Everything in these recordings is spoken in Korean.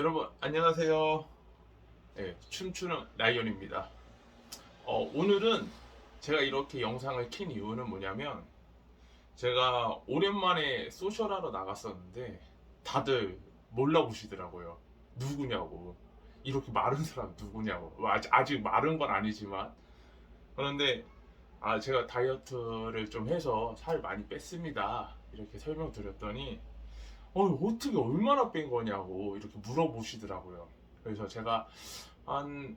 여러분 안녕하세요. 네, 춤추는 라이언입니다. 오늘은 제가 이렇게 영상을 킨 이유는 뭐냐면 제가 오랜만에 소셜하러 나갔었는데 다들 몰라보시더라고요. 누구냐고. 이렇게 마른 사람 누구냐고. 아직 마른 건 아니지만 그런데 제가 다이어트를 좀 해서 살 많이 뺐습니다. 이렇게 설명드렸더니 어떻게 얼마나 뺀 거냐고 이렇게 물어보시더라고요. 그래서 제가 한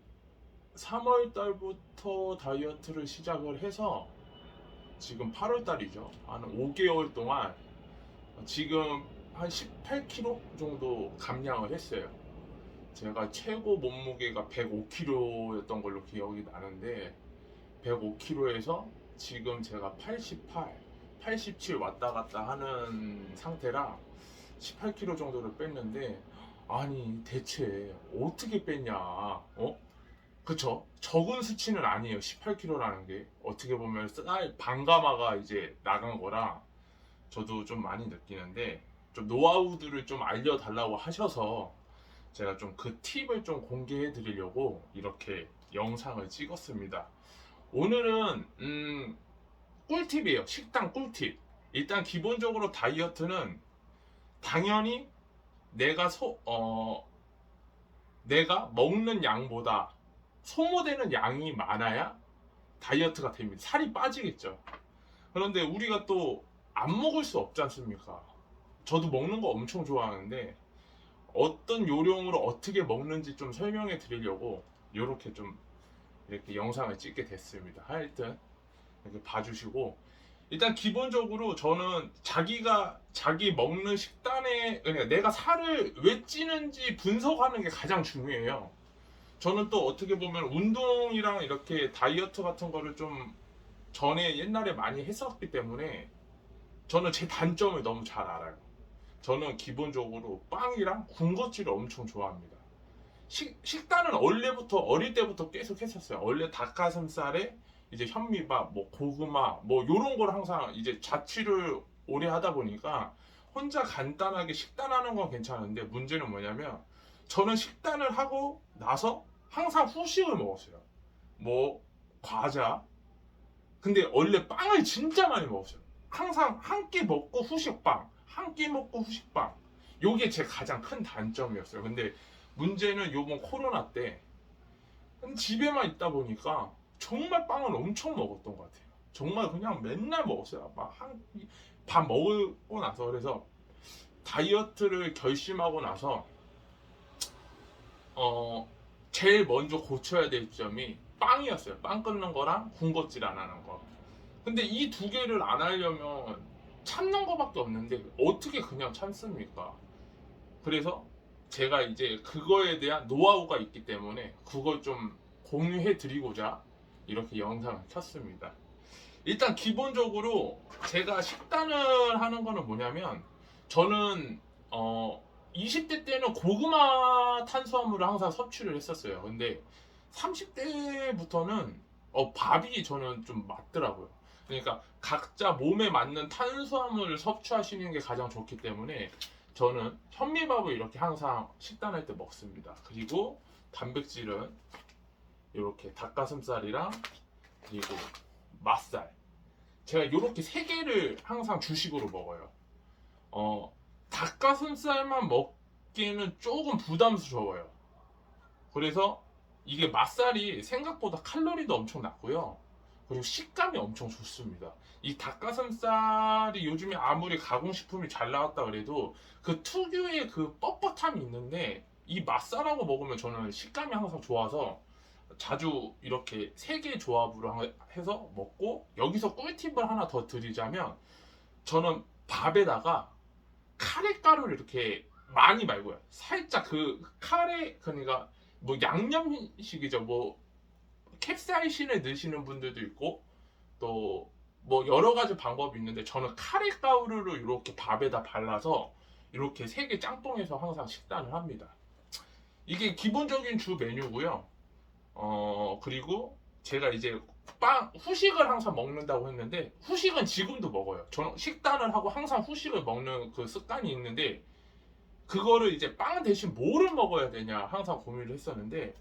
3월 달부터 다이어트를 시작을 해서 지금 8월 달이죠. 한 5개월 동안 지금 한 18kg 정도 감량을 했어요. 제가 최고 몸무게가 105kg였던 걸로 기억이 나는데 105kg에서 지금 제가 88, 87 왔다 갔다 하는 상태라 18kg 정도를 뺐는데 아니 대체 어떻게 뺐냐? 그쵸? 적은 수치는 아니에요. 18kg라는 게 어떻게 보면 쌀 반가마가 이제 나간 거라 저도 좀 많이 느끼는데 좀 노하우들을 좀 알려달라고 하셔서 제가 좀 그 팁을 좀 공개해 드리려고 이렇게 영상을 찍었습니다. 오늘은 꿀팁이에요. 식단 꿀팁. 일단 기본적으로 다이어트는 당연히 내가 내가 먹는 양보다 소모되는 양이 많아야 다이어트가 됩니다. 살이 빠지겠죠. 그런데 우리가 또 안 먹을 수 없지 않습니까? 저도 먹는 거 엄청 좋아하는데 어떤 요령으로 어떻게 먹는지 좀 설명해 드리려고 이렇게 좀 이렇게 영상을 찍게 됐습니다. 하여튼 이렇게 봐주시고 일단 기본적으로 저는 자기 먹는 식단에 그러니까 내가 살을 왜 찌는지 분석하는 게 가장 중요해요. 저는 또 어떻게 보면 운동이랑 이렇게 다이어트 같은 거를 좀 전에 옛날에 많이 했었기 때문에 저는 제 단점을 너무 잘 알아요. 저는 기본적으로 빵이랑 군것질을 엄청 좋아합니다. 식단은 원래부터 어릴 때부터 계속 했었어요. 원래 닭가슴살에 이제 현미밥, 뭐 고구마, 뭐 요런 걸 항상 이제 자취를 오래 하다 보니까 혼자 간단하게 식단하는 건 괜찮은데 문제는 뭐냐면 저는 식단을 하고 나서 항상 후식을 먹었어요. 뭐 과자. 근데 원래 빵을 진짜 많이 먹었어요. 항상 한 끼 먹고 후식빵, 한 끼 먹고 후식빵. 요게 제 가장 큰 단점이었어요. 근데 문제는 요번 코로나 때 집에만 있다 보니까 정말 빵을 엄청 먹었던 것 같아요. 정말 그냥 맨날 먹었어요. 밥 먹고 나서 그래서 다이어트를 결심하고 나서 어 제일 먼저 고쳐야 될 점이 빵이었어요. 빵 끊는 거랑 군것질 안 하는 거. 근데 이 두 개를 안 하려면 참는 거밖에 없는데 어떻게 그냥 참습니까? 그래서 제가 이제 그거에 대한 노하우가 있기 때문에 그걸 좀 공유해 드리고자 이렇게 영상을 켰습니다. 일단 기본적으로 제가 식단을 하는 거는 뭐냐면 저는 20대 때는 고구마 탄수화물을 항상 섭취를 했었어요. 근데 30대부터는 밥이 저는 좀 맞더라고요. 그러니까 각자 몸에 맞는 탄수화물을 섭취하시는 게 가장 좋기 때문에 저는 현미밥을 이렇게 항상 식단할 때 먹습니다. 그리고 단백질은 이렇게 닭가슴살이랑 그리고 맛살. 제가 이렇게 세 개를 항상 주식으로 먹어요. 닭가슴살만 먹기에는 조금 부담스러워요. 그래서 이게 맛살이 생각보다 칼로리도 엄청 낮고요. 그리고 식감이 엄청 좋습니다. 이 닭가슴살이 요즘에 아무리 가공식품이 잘 나왔다 그래도 그 특유의 그 뻣뻣함이 있는데 이 맛살하고 먹으면 저는 식감이 항상 좋아서 자주 이렇게 세 개 조합으로 해서 먹고 여기서 꿀팁을 하나 더 드리자면 저는 밥에다가 카레가루를 이렇게 많이 말고요. 살짝 그 카레 그러니까 뭐 양념식이죠. 뭐 캡사이신을 넣으시는 분들도 있고 또 뭐 여러 가지 방법이 있는데 저는 카레가루를 이렇게 밥에다 발라서 이렇게 세 개 짬뽕해서 항상 식단을 합니다. 이게 기본적인 주 메뉴고요. 그리고 제가 이제 후식을 항상 먹는다고 했는데 후식은 지금도 먹어요. 저는 식단을 하고 항상 후식을 먹는 그 습관이 있는데 그거를 이제 빵 대신 뭐를 먹어야 되냐 항상 고민을 했었는데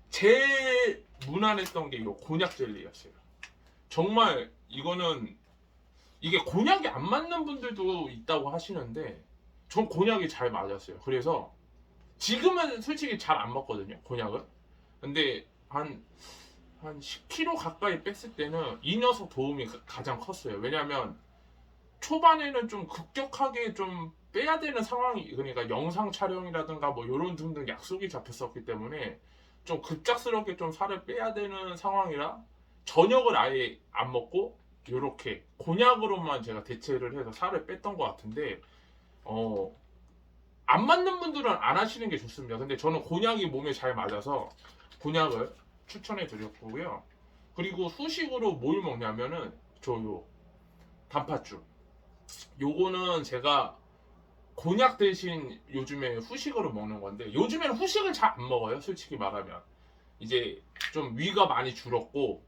제일 무난했던 게 이 곤약 젤리였어요. 정말 이거는 이게 곤약이 안 맞는 분들도 있다고 하시는데 전 곤약이 잘 맞았어요. 그래서 지금은 솔직히 잘 안 먹거든요, 곤약은. 근데 한 10kg 가까이 뺐을 때는 이 녀석 도움이 가장 컸어요. 왜냐면 초반에는 좀 급격하게 좀 빼야 되는 상황이, 그러니까 영상 촬영이라든가 뭐 이런 등등 약속이 잡혔었기 때문에 좀 급작스럽게 좀 살을 빼야 되는 상황이라 저녁을 아예 안 먹고 이렇게 곤약으로만 제가 대체를 해서 살을 뺐던 것 같은데 어, 안 맞는 분들은 안 하시는 게 좋습니다. 근데 저는 곤약이 몸에 잘 맞아서 곤약을 추천해 드렸고요. 그리고 후식으로 뭘 먹냐면은 저요 단팥죽. 요거는 제가 곤약 대신 요즘에 후식으로 먹는 건데 요즘에는 후식을 잘 안 먹어요. 솔직히 말하면 이제 좀 위가 많이 줄었고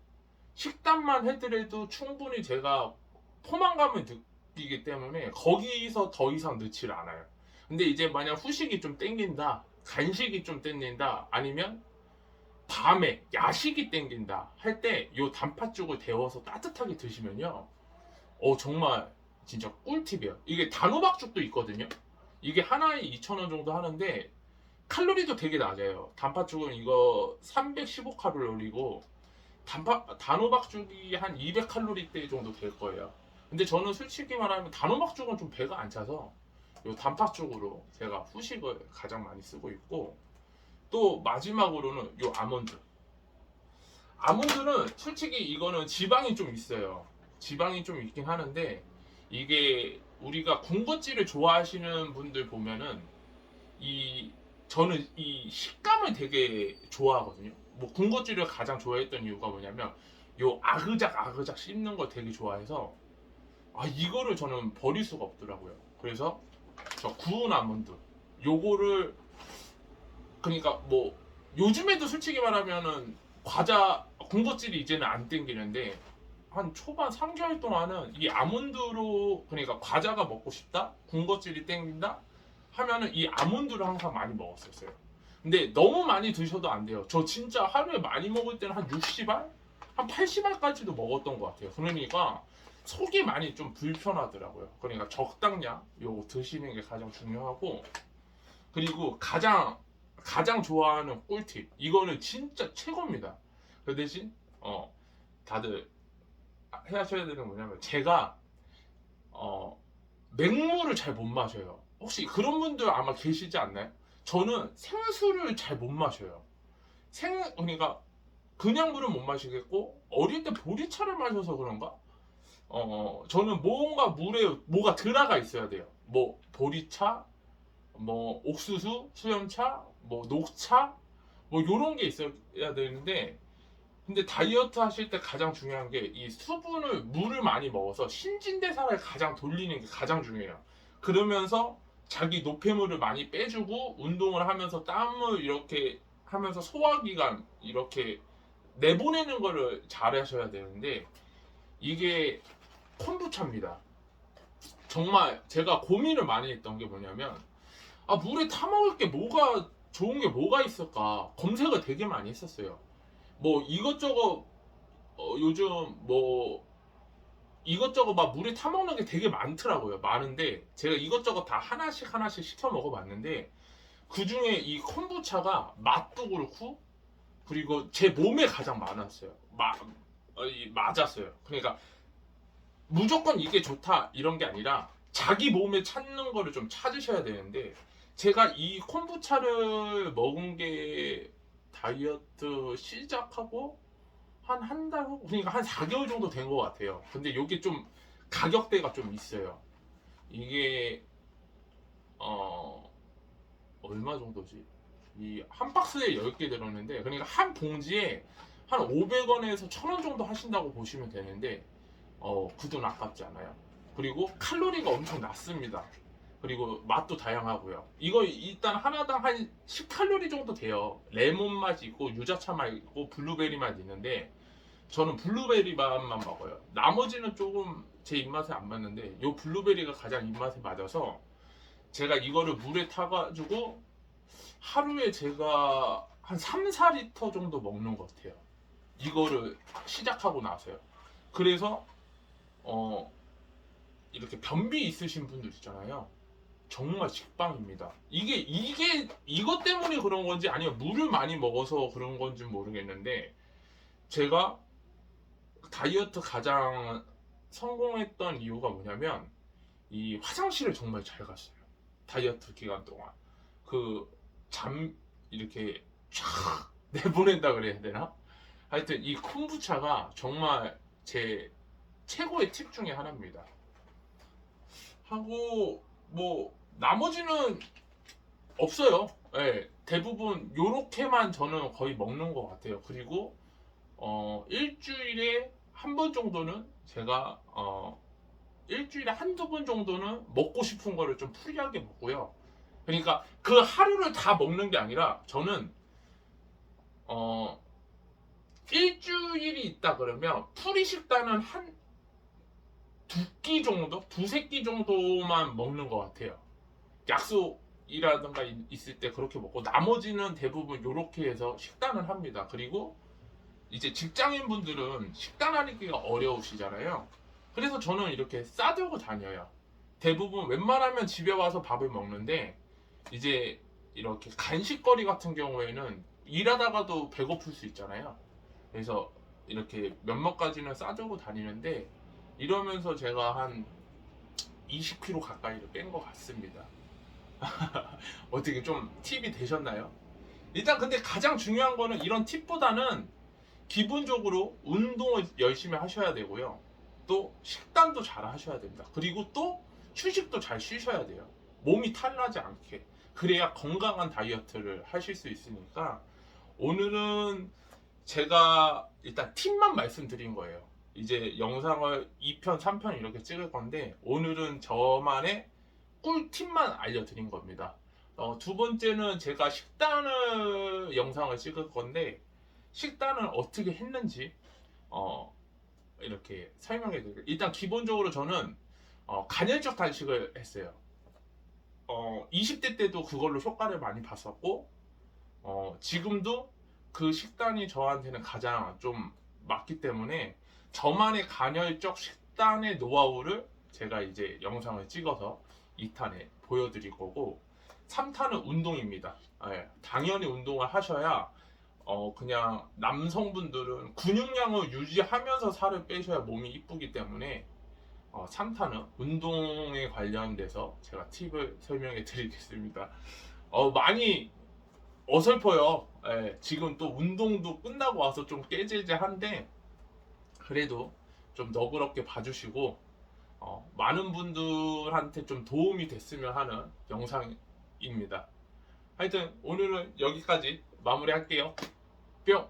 식단만 해더라도 충분히 제가 포만감을 느끼기 때문에 거기서 더 이상 넣지를 않아요. 근데 이제 만약 후식이 좀 땡긴다, 간식이 좀 땡긴다, 아니면 밤에 야식이 땡긴다 할 때 요 단팥죽을 데워서 따뜻하게 드시면요. 정말 진짜 꿀팁이에요. 이게 단호박죽도 있거든요. 이게 하나에 2,000원 정도 하는데 칼로리도 되게 낮아요. 단팥죽은 이거 315칼로리고 단호박죽이 한 200칼로리대 정도 될 거예요. 근데 저는 솔직히 말하면 단호박죽은 좀 배가 안 차서 요 단팥죽으로 제가 후식을 가장 많이 쓰고 있고 또 마지막으로는 요 아몬드. 아몬드는 솔직히 이거는 지방이 좀 있어요. 지방이 좀 있긴 하는데 이게 우리가 군것질을 좋아하시는 분들 보면은 이 저는 이 식감을 되게 좋아하거든요. 뭐 군것질을 가장 좋아했던 이유가 뭐냐면 요 아그작 씹는 걸 되게 좋아해서 이거를 저는 버릴 수가 없더라고요. 그래서 저 구운 아몬드 요거를 그러니까 뭐 요즘에도 솔직히 말하면은 과자 군것질이 이제는 안 땡기는데 한 초반 3개월 동안은 이 아몬드로 그러니까 과자가 먹고 싶다 군것질이 땡긴다 하면은 이 아몬드를 항상 많이 먹었었어요. 근데 너무 많이 드셔도 안 돼요. 저 진짜 하루에 많이 먹을 때는 한 60알 한 80알까지도 먹었던 것 같아요. 그러니까 속이 많이 좀 불편하더라고요. 그러니까 적당량 요거 드시는 게 가장 중요하고 그리고 가장 좋아하는 꿀팁 이거는 진짜 최고입니다. 그 대신 다들 하셔야 되는 건 뭐냐면 제가 맹물을 잘 못 마셔요. 혹시 그런 분들 아마 계시지 않나요? 저는 생수를 잘 못 마셔요. 그러니까 그냥 물은 못 마시겠고 어릴 때 보리차를 마셔서 그런가? 저는 뭔가 물에 뭐가 들어가 있어야 돼요. 뭐 보리차, 뭐 옥수수, 수염차, 뭐 녹차, 뭐 요런 게 있어야 되는데 근데 다이어트 하실 때 가장 중요한 게 이 수분을 물을 많이 먹어서 신진대사를 가장 돌리는 게 가장 중요해요. 그러면서 자기 노폐물을 많이 빼주고 운동을 하면서 땀을 이렇게 하면서 소화기관 이렇게 내보내는 거를 잘 하셔야 되는데 이게 콤부차입니다. 정말 제가 고민을 많이 했던 게 뭐냐면 물에 타먹을 게 뭐가 좋은 게 뭐가 있을까 검색을 되게 많이 했었어요. 뭐 이것저것 요즘 뭐 이것저것 막 물에 타먹는 게 되게 많더라고요. 많은데 제가 이것저것 다 하나씩 시켜 먹어봤는데 그 중에 이 콤부차가 맛도 그렇고 그리고 제 몸에 가장 많았어요. 맞았어요. 그러니까 무조건 이게 좋다 이런 게 아니라 자기 몸에 찾는 거를 좀 찾으셔야 되는데 제가 이 콤부차를 먹은 게 다이어트 시작하고 한 달 후, 그러니까 한 4개월 정도 된 것 같아요. 근데 이게 좀 가격대가 좀 있어요. 이게 얼마 정도지? 이 한 박스에 10개 들었는데 그러니까 한 봉지에 한 500원에서 1,000원 정도 하신다고 보시면 되는데 그 돈 아깝지 않아요. 그리고 칼로리가 엄청 낮습니다. 그리고 맛도 다양하고요. 이거 일단 하나당 한 10칼로리 정도 돼요. 레몬 맛이 있고 유자차 맛 있고 블루베리 맛 있는데 저는 블루베리 맛만 먹어요. 나머지는 조금 제 입맛에 안 맞는데 요 블루베리가 가장 입맛에 맞아서 제가 이거를 물에 타가지고 하루에 제가 한 3, 4리터 정도 먹는 것 같아요. 이거를 시작하고 나서요. 그래서 어 이렇게 변비 있으신 분들 있잖아요. 정말 직방입니다. 이게 이것 때문에 그런 건지 아니면 물을 많이 먹어서 그런 건지 모르겠는데 제가 다이어트 가장 성공했던 이유가 뭐냐면 이 화장실을 정말 잘 갔어요. 다이어트 기간 동안 그 이렇게 쫙 내보낸다 그래야 되나? 하여튼 이 콤부차가 정말 제 최고의 팁 중에 하나입니다. 하고 뭐 나머지는 없어요. 예, 대부분 요렇게만 저는 거의 먹는 것 같아요. 그리고 일주일에 한 번 정도는 제가 일주일에 한두 번 정도는 먹고 싶은 거를 좀 프리하게 먹고요. 그러니까 그 하루를 다 먹는 게 아니라 저는 어 일주일이 있다 그러면 프리 식단은 한 두 끼 정도, 두세 끼 정도만 먹는 것 같아요. 약속이라든가 있을 때 그렇게 먹고 나머지는 대부분 이렇게 해서 식단을 합니다. 그리고 이제 직장인 분들은 식단하기가 어려우시잖아요. 그래서 저는 이렇게 싸들고 다녀요. 대부분 웬만하면 집에 와서 밥을 먹는데 이제 이렇게 간식거리 같은 경우에는 일하다가도 배고플 수 있잖아요. 그래서 이렇게 몇몇 가지는 싸들고 다니는데 이러면서 제가 한 20kg 가까이를 뺀 것 같습니다. 어떻게 좀 팁이 되셨나요? 일단 근데 가장 중요한 거는 이런 팁보다는 기본적으로 운동을 열심히 하셔야 되고요. 또 식단도 잘 하셔야 됩니다. 그리고 또 휴식도 잘 쉬셔야 돼요. 몸이 탈나지 않게. 그래야 건강한 다이어트를 하실 수 있으니까 오늘은 제가 일단 팁만 말씀드린 거예요. 이제 영상을 2편, 3편 이렇게 찍을 건데 오늘은 저만의 꿀팁만 알려드린 겁니다. 두 번째는 제가 식단을 영상을 찍을 건데 식단을 어떻게 했는지 이렇게 설명해 드릴게요. 일단 기본적으로 저는 간헐적 단식을 했어요. 20대 때도 그걸로 효과를 많이 봤었고 지금도 그 식단이 저한테는 가장 좀 맞기 때문에 저만의 간헐적 식단의 노하우를 제가 이제 영상을 찍어서 2탄에 보여드릴 거고 3탄은 운동입니다. 당연히 운동을 하셔야 그냥 남성분들은 근육량을 유지하면서 살을 빼셔야 몸이 이쁘기 때문에 3탄은 운동에 관련돼서 제가 팁을 설명해 드리겠습니다. 많이 어설퍼요. 지금 또 운동도 끝나고 와서 좀 깨질질한데 그래도 좀 너그럽게 봐주시고 많은 분들한테 좀 도움이 됐으면 하는 영상입니다. 하여튼 오늘은 여기까지 마무리할게요. 뿅!